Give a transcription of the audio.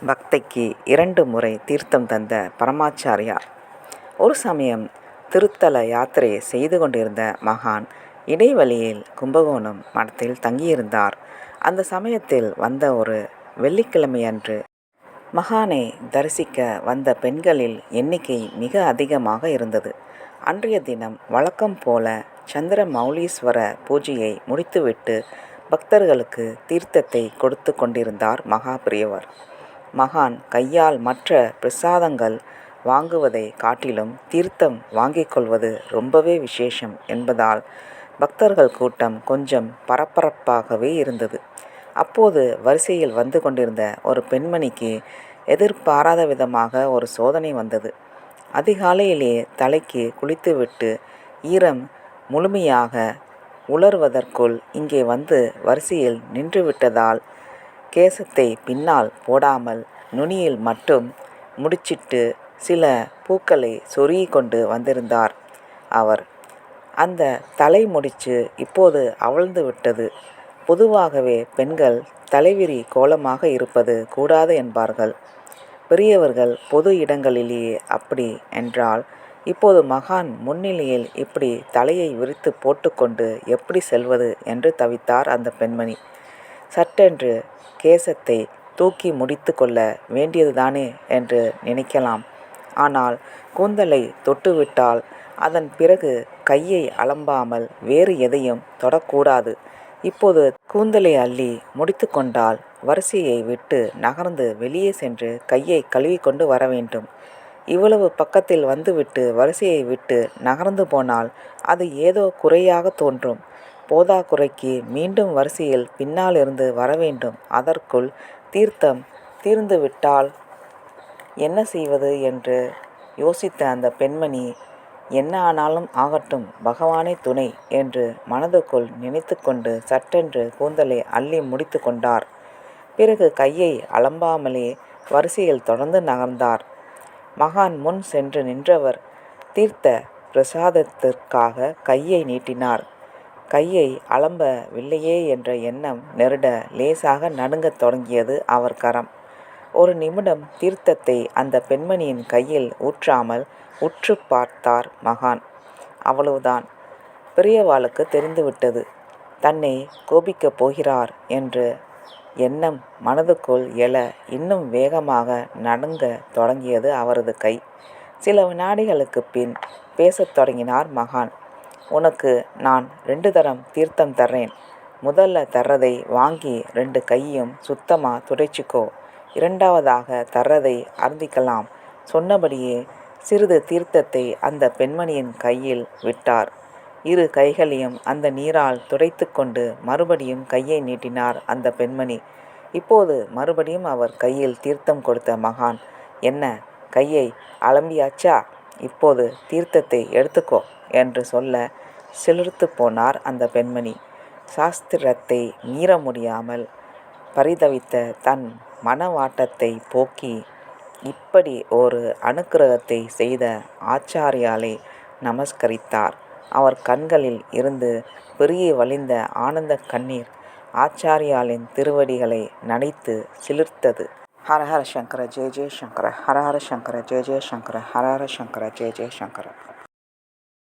பக்தைக்கு 2 முறை தீர்த்தம் தந்த பரமாச்சாரியார். ஒரு சமயம் திருத்தல யாத்திரை செய்து கொண்டிருந்த மகான் இடைவழியில் கும்பகோணம் மடத்தில் தங்கியிருந்தார். அந்த சமயத்தில் வந்த ஒரு வெள்ளிக்கிழமையன்று மகானை தரிசிக்க வந்த பெண்களில் எண்ணிக்கை மிக அதிகமாக இருந்தது. அன்றைய தினம் வழக்கம் போல சந்திர மௌலீஸ்வர பூஜையை முடித்துவிட்டு பக்தர்களுக்கு தீர்த்தத்தை கொடுத்து கொண்டிருந்தார் மகா பெரியவர். மகான் கையால் மற்ற பிரசாதங்கள் வாங்குவதை காட்டிலும் தீர்த்தம் வாங்கிக் கொள்வது ரொம்பவே விசேஷம் என்பதால் பக்தர்கள் கூட்டம் கொஞ்சம் பரபரப்பாகவே இருந்தது. அப்போது வரிசையில் வந்து கொண்டிருந்த ஒரு பெண்மணிக்கு எதிர்பாராத விதமாக ஒரு சோதனை வந்தது. அதிகாலையிலேயே தலைக்கு குளித்துவிட்டு ஈரம் முழுமையாக உலர்வதற்குள் இங்கே வந்து வரிசையில் நின்றுவிட்டதால் கேசத்தை பின்னால் போடாமல் நுனியில் மட்டும் முடிச்சிட்டு சில பூக்களை சொருகி கொண்டு வந்திருந்தார் அவர். அந்த தலை முடிச்சு இப்போது அவிழ்ந்து விட்டது. பொதுவாகவே பெண்கள் தலைவிரி கோலமாக இருப்பது கூடாது என்பார்கள் பெரியவர்கள் பொது இடங்களிலேயே. அப்படி என்றால் இப்போது மகான் முன்னிலையில் இப்படி தலையை விரித்து போட்டுக்கொண்டு எப்படி செல்வது என்று தவித்தார் அந்த பெண்மணி. சட்டென்று கேசத்தை தூக்கி முடித்து கொள்ள வேண்டியதுதானே என்று நினைக்கலாம். ஆனால் கூந்தலை தொட்டுவிட்டால் அதன் பிறகு கையை அலம்பாமல் வேறு எதையும் தொடக்கூடாது. இப்போது கூந்தலை அள்ளி முடித்து கொண்டால் வரிசையை விட்டு நகர்ந்து வெளியே சென்று கையை கழுவிக்கொண்டு வர வேண்டும். இவ்வளவு பக்கத்தில் வந்துவிட்டு வரிசையை விட்டு நகர்ந்து போனால் அது ஏதோ குறையாக தோன்றும். போதாக்குறைக்கு மீண்டும் வரிசையில் பின்னாலிருந்து வரவேண்டும். அதற்குள் தீர்த்தம் தீர்ந்துவிட்டால் என்ன செய்வது என்று யோசித்த அந்த பெண்மணி, என்ன ஆனாலும் ஆகட்டும், பகவானே துணை என்று மனதுக்குள் நினைத்து கொண்டு சட்டென்று கூந்தலை அள்ளி முடித்து கொண்டார். பிறகு கையை அலம்பாமலே வரிசையில் தொடர்ந்து நகர்ந்தார். மகான் முன் சென்று நின்றவர் தீர்த்த பிரசாதத்திற்காக கையை நீட்டினார். கையை அலம்பவில்லையே என்ற எண்ணம் நெருட லேசாக நடுங்கத் தொடங்கியது அவர் கரம். ஒரு நிமிடம் தீர்த்தத்தை அந்த பெண்மணியின் கையில் ஊற்றாமல் உற்று பார்த்தார் மகான். அவ்வளவுதான். பெரியவாளுக்கு தெரிந்துவிட்டது. தன்னை கோபிக்கப் போகிறார் என்று எண்ணம் மனதுக்குள் எழ இன்னும் வேகமாக நடுங்க தொடங்கியது அவரது கை. சில வினாடிகளுக்கு பின் பேசத் தொடங்கினார் மகான். உனக்கு நான் 2 தரம் தீர்த்தம் தர்றேன். முதல்ல தர்றதை வாங்கி 2 கையும் சுத்தமா துடைச்சிக்கோ. இரண்டாவதாக தர்றதை அருந்திக்கலாம். சொன்னபடியே சிறிது தீர்த்தத்தை அந்த பெண்மணியின் கையில் விட்டார். 2 கைகளையும் அந்த நீரால் துடைத்து கொண்டு மறுபடியும் கையை நீட்டினார் அந்த பெண்மணி. இப்போது மறுபடியும் அவர் கையில் தீர்த்தம் கொடுத்த மகான், என்ன கையை அலம்பியாச்சா? இப்போது தீர்த்தத்தை எடுத்துக்கோ என்று சொல்ல சிலிர்த்து போனார் அந்த பெண்மணி. சாஸ்திரத்தை மீற முடியாமல் பரிதவித்த தன் மனவாட்டத்தை போக்கி இப்படி ஒரு அனுக்கிரகத்தை செய்த ஆச்சாரியாலை நமஸ்கரித்தார். அவர் கண்களில் இருந்து பெருகி வழிந்த ஆனந்த கண்ணீர் ஆச்சாரியாலின் திருவடிகளை நனைத்து சிலிர்த்தது. ஹரஹர சங்கர ஜெய ஜெய சங்கர, ஹரஹர சங்கர ஜெய ஜெய சங்கர, ஹரஹர சங்கர ஜெய ஜெய சங்கர.